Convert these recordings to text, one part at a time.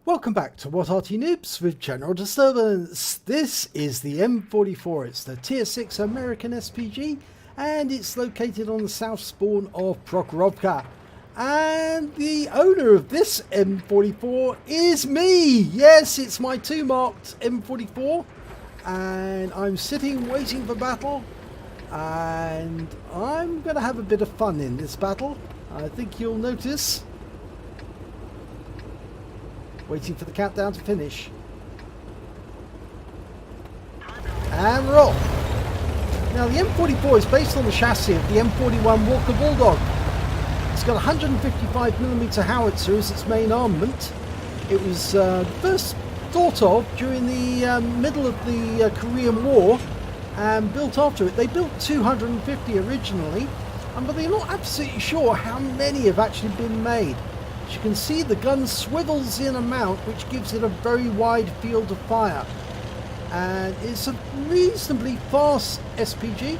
Welcome back to What Arty Noobs with General Disturbance. This is the M44. It's the Tier 6 American SPG and it's located on the south spawn of Prokhorovka. And the owner of this M44 is me. Yes, it's my 2 marked M44 and I'm sitting waiting for battle, and I'm going to have a bit of fun in this battle. I think you'll notice. Waiting for the countdown to finish. And we're off. Now the M44 is based on the chassis of the M41 Walker Bulldog. It's got a 155mm howitzer as its main armament. It was first thought of during the middle of the Korean War and built after it. They built 250 originally, but they're not absolutely sure how many have actually been made. As you can see, the gun swivels in a mount which gives it a very wide field of fire, and it's a reasonably fast SPG.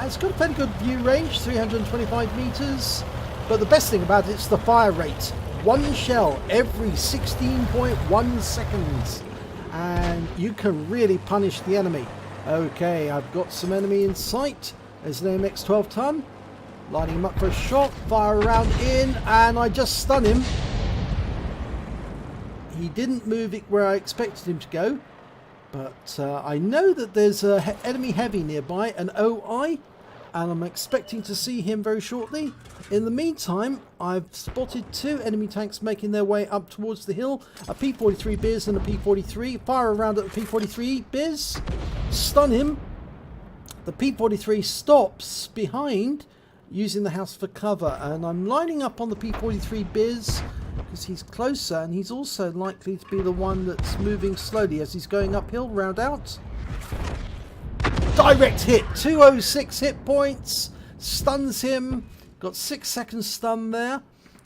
It's got a fairly good view range, 325 meters, but the best thing about it is the fire rate. 1 shell every 16.1 seconds, and you can really punish the enemy. Okay, I've got some enemy in sight. There's an AMX 12 ton. Lining him up for a shot, fire around in, and I just stun him. He didn't move it where I expected him to go, but I know that there's an enemy heavy nearby, an OI, and I'm expecting to see him very shortly. In the meantime, I've spotted 2 enemy tanks making their way up towards the hill, a P43 Biz and a P43. Fire around at the P43 Biz, stun him. The P43 stops behind, using the house for cover, and I'm lining up on the P43 Biz because he's closer, and he's also likely to be the one that's moving slowly as he's going uphill. Round out. Direct hit, 206 hit points, stuns him, got 6 seconds stun there.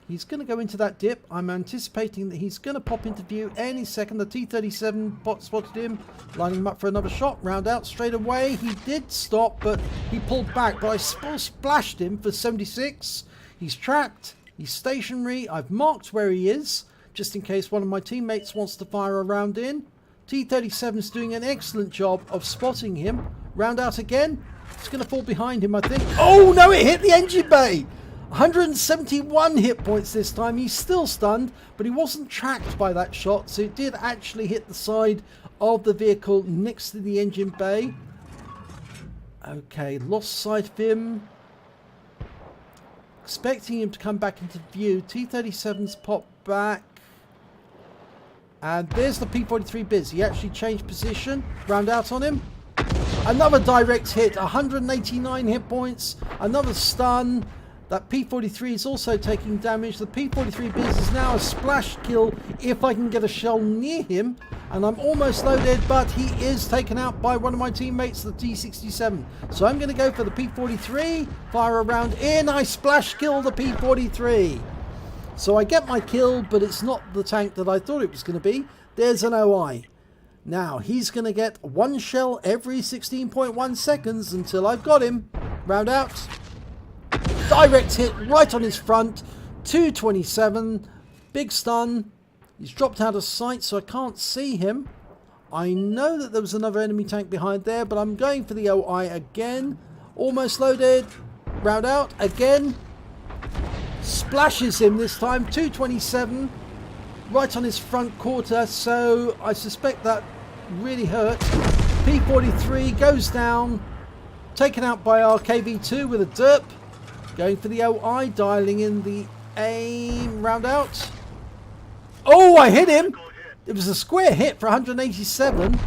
He's going to go into that dip. I'm anticipating that he's going to pop into view any second. The T-37 bot spotted him, lining him up for another shot. Round out straight away. He did stop, but he pulled back. But I splashed him for 76. He's tracked. He's stationary. I've marked where he is, just in case one of my teammates wants to fire a round in. T-37 is doing an excellent job of spotting him. Round out again. It's going to fall behind him, I think. Oh, no, it hit the engine bay. 171 hit points this time. He's still stunned, but he wasn't tracked by that shot, so it did actually hit the side of the vehicle next to the engine bay. Okay, lost sight of him. Expecting him to come back into view. T-37's popped back. And there's the P43 Biz. He actually changed position. Round out on him. Another direct hit. 189 hit points. Another stun. That P43 is also taking damage. The P43 Biz is now a splash kill if I can get a shell near him. And I'm almost loaded, but he is taken out by one of my teammates, the T-67. So I'm going to go for the P43. Fire a round in. I splash kill the P43. So I get my kill, but it's not the tank that I thought it was going to be. There's an OI. Now, he's going to get 1 shell every 16.1 seconds until I've got him. Round out. Direct hit right on his front. 227. Big stun. He's dropped out of sight, so I can't see him. I know that there was another enemy tank behind there, but I'm going for the OI again. Almost loaded. Round out again. Splashes him this time. 227. Right on his front quarter, so I suspect that really hurt. P43 goes down. Taken out by our KV2 with a derp. Going for the OI, dialing in the aim. Round out. Oh, I hit him. It was a square hit for 187.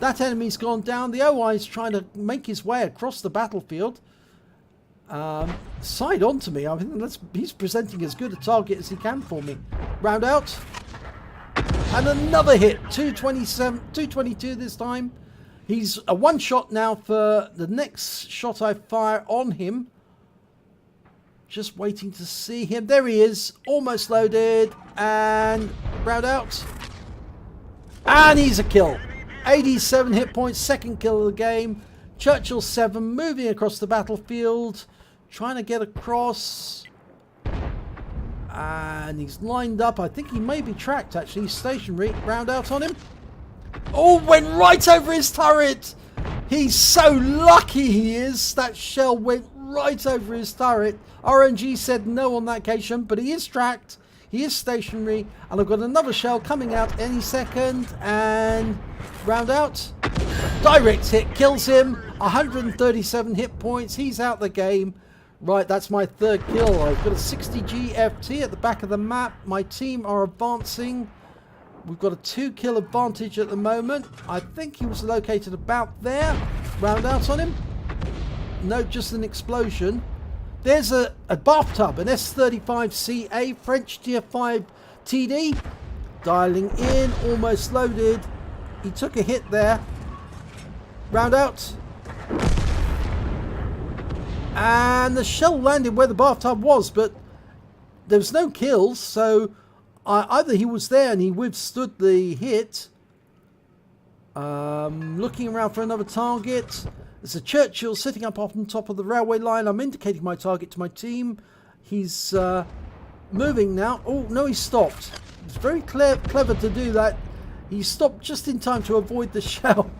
That enemy's gone down. The OI is trying to make his way across the battlefield. Side on to me. I think he's presenting as good a target as he can for me. Round out. And another hit. 227, 222 this time. He's a 1 shot now for the next shot I fire on him. Just waiting to see him. There he is. Almost loaded. And round out. And he's a kill. 87 hit points. Second kill of the game. Churchill 7 moving across the battlefield. Trying to get across. And he's lined up. I think he may be tracked, actually. He's stationary. Round out on him. Oh, went right over his turret. He's so lucky he is. That shell went right over his turret. RNG said no on that occasion, but he is tracked. He is stationary. And I've got another shell coming out any second. And round out. Direct hit kills him. 137 hit points. He's out the game. Right, that's my third kill. I've got a 60 GFT at the back of the map. My team are advancing. We've got a 2-kill advantage at the moment. I think he was located about there. Round out on him. No, just an explosion. There's a bathtub, an S35CA French Tier 5 TD. Dialing in, almost loaded. He took a hit there. Round out. And the shell landed where the bathtub was, but there was no kills, so either he was there and he withstood the hit. Looking around for another target. There's a Churchill sitting up on top of the railway line. I'm indicating my target to my team. He's moving now. Oh, no, he stopped. It's very clever to do that. He stopped just in time to avoid the shell.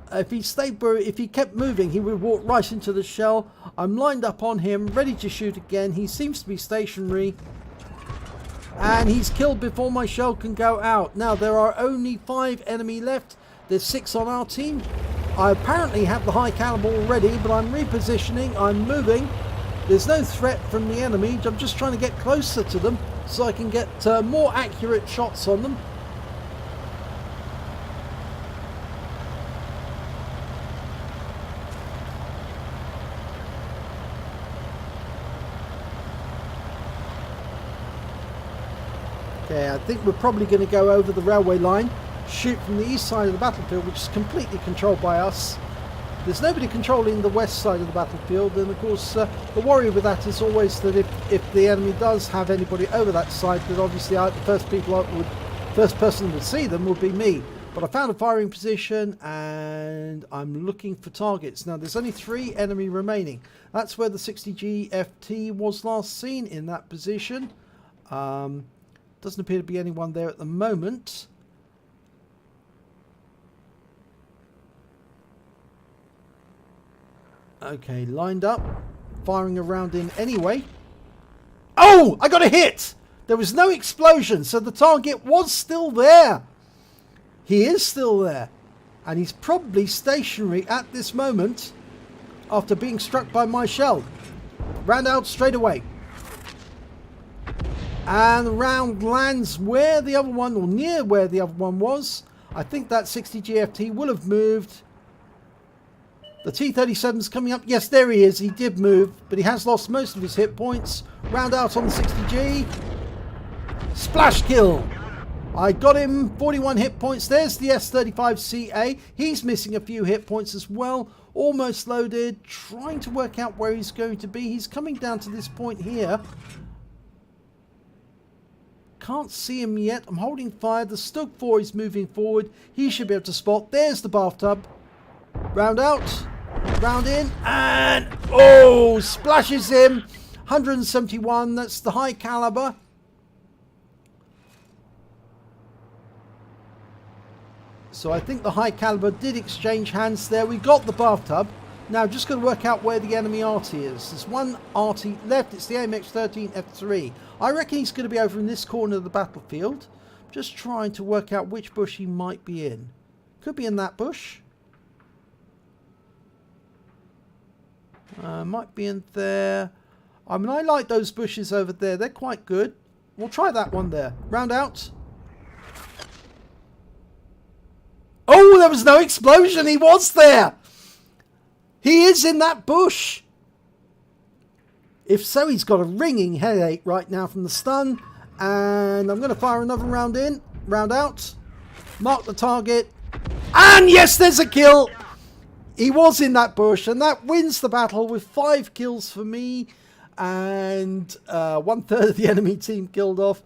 If he kept moving, he would walk right into the shell. I'm lined up on him, ready to shoot again. He seems to be stationary. And he's killed before my shell can go out. Now, there are only 5 enemy left. There's 6 on our team. I apparently have the high caliber already, but I'm repositioning. I'm moving. There's no threat from the enemy. I'm just trying to get closer to them so I can get more accurate shots on them. Okay, I think we're probably going to go over the railway line, shoot from the east side of the battlefield, which is completely controlled by us. There's nobody controlling the west side of the battlefield, and of course the worry with that is always that if the enemy does have anybody over that side, that obviously the first person would see them would be me. But I found a firing position and I'm looking for targets. Now there's only 3 enemy remaining. That's where the 60 GFT was last seen, in that position. Doesn't appear to be anyone there at the moment. Okay, lined up. Firing around in anyway. Oh! I got a hit! There was no explosion, so the target was still there. He is still there. And he's probably stationary at this moment after being struck by my shell. Round out straight away. And the round lands where the other one, or near where the other one was. I think that 60 GFT will have moved. The T-37's coming up. Yes, there he is. He did move, but he has lost most of his hit points. Round out on the 60G. Splash kill. I got him 41 hit points. There's the S35CA. He's missing a few hit points as well. Almost loaded. Trying to work out where he's going to be. He's coming down to this point here. Can't see him yet. I'm holding fire. The Stug 4 is moving forward. He should be able to spot. There's the bathtub. Round out. Round in. And oh, splashes him. 171. That's the high caliber. So I think the high caliber did exchange hands there. We got the bathtub. Now just going to work out where the enemy Arty is. There's one Arty left. It's the AMX-13 F3. I reckon he's going to be over in this corner of the battlefield. Just trying to work out which bush he might be in. Could be in that bush. Might be in there. I mean, I like those bushes over there. They're quite good. We'll try that one there. Round out. Oh, there was no explosion. He was there. He is in that bush. If so, he's got a ringing headache right now from the stun. And I'm going to fire another round in. Round out. Mark the target. And yes, there's a kill. He was in that bush. And that wins the battle with 5 kills for me. And 1/3 of the enemy team killed off.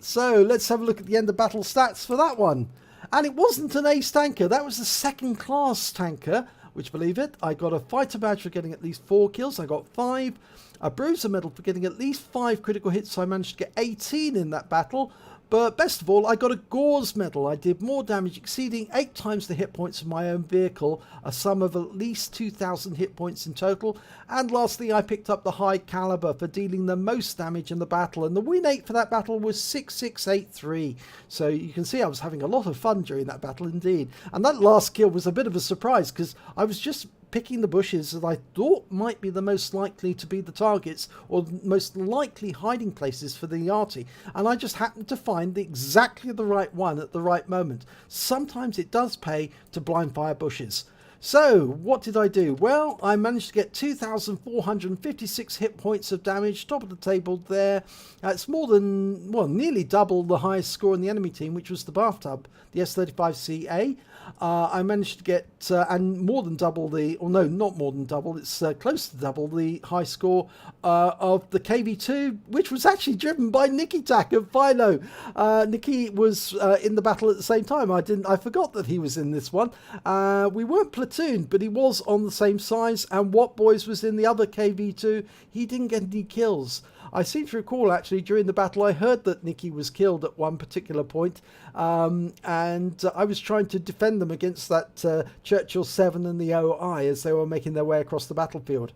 So let's have a look at the end of battle stats for that one. And it wasn't an ace tanker. That was the second class tanker which, believe it, I got a fighter badge for getting at least 4 kills. I got 5. A bruiser medal for getting at least 5 critical hits, so I managed to get 18 in that battle. But best of all, I got a Gore's medal. I did more damage, exceeding 8 times the hit points of my own vehicle, a sum of at least 2,000 hit points in total. And lastly, I picked up the high caliber for dealing the most damage in the battle, and the win rate for that battle was 6683. So you can see I was having a lot of fun during that battle indeed. And that last kill was a bit of a surprise, because I was just picking the bushes that I thought might be the most likely to be the targets, or the most likely hiding places for the Arty, and I just happened to find exactly the right one at the right moment. Sometimes it does pay to blind fire bushes. So what did I do? Well, I managed to get 2,456 hit points of damage, top of the table there. It's more than, well, nearly double the highest score in the enemy team, which was the bathtub, the S35CA. I managed to get, and more than double the, or no, not more than double, it's close to double the high score of the KV2, which was actually driven by Nicky Tack of Philo. Nicky was in the battle at the same time. I forgot that he was in this one. We weren't platooned, but he was on the same size, and What Boys was in the other KV2. He didn't get any kills. I seem to recall, actually, during the battle, I heard that Nicky was killed at one particular point, and I was trying to defend them against that Churchill 7 and the OI as they were making their way across the battlefield.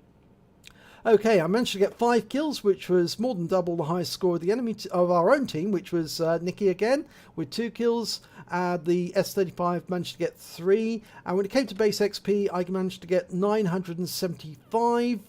Okay, I managed to get 5 kills, which was more than double the highest score of the enemy of our own team, which was Nicky again, with 2 kills. The S35 managed to get 3, and when it came to base XP, I managed to get 975.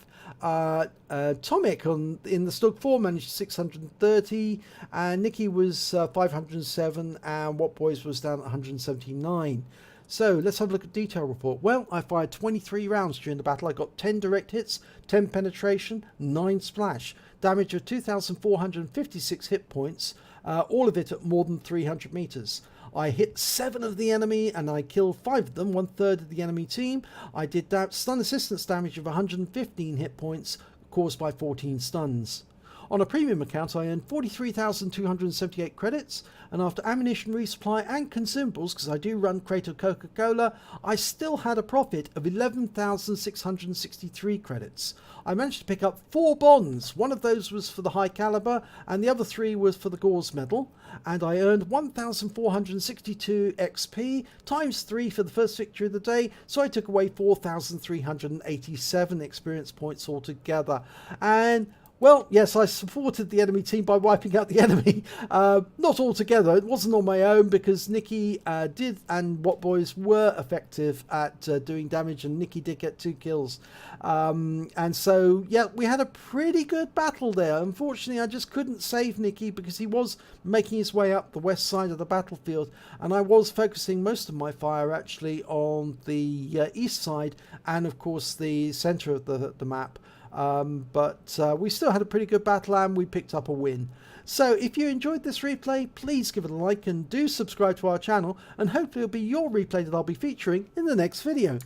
Tomic in the Stug 4 managed 630, and Nicky was 507, and What Boys was down at 179. So let's have a look at detail report. Well, I fired 23 rounds during the battle. I got 10 direct hits, 10 penetration, 9 splash, damage of 2,456 hit points, all of it at more than 300 meters. I hit 7 of the enemy and I killed 5 of them, 1/3 of the enemy team. I did stun assistance damage of 115 hit points caused by 14 stuns. On a premium account, I earned 43,278 credits, and after ammunition resupply and consumables, because I do run crate of Coca-Cola, I still had a profit of 11,663 credits. I managed to pick up 4 bonds. One of those was for the high caliber, and the other 3 was for the Gore's medal, and I earned 1,462 XP, times 3 for the first victory of the day, so I took away 4,387 experience points altogether. And well, yes, I supported the enemy team by wiping out the enemy. Not altogether. It wasn't on my own, because Nicky did, and What Boys were effective at doing damage, and Nicky did get 2 kills. And so, yeah, we had a pretty good battle there. Unfortunately, I just couldn't save Nicky because he was making his way up the west side of the battlefield, and I was focusing most of my fire actually on the east side and, of course, the centre of the map. But we still had a pretty good battle and we picked up a win. So if you enjoyed this replay, please give it a like and do subscribe to our channel, and hopefully it'll be your replay that I'll be featuring in the next video.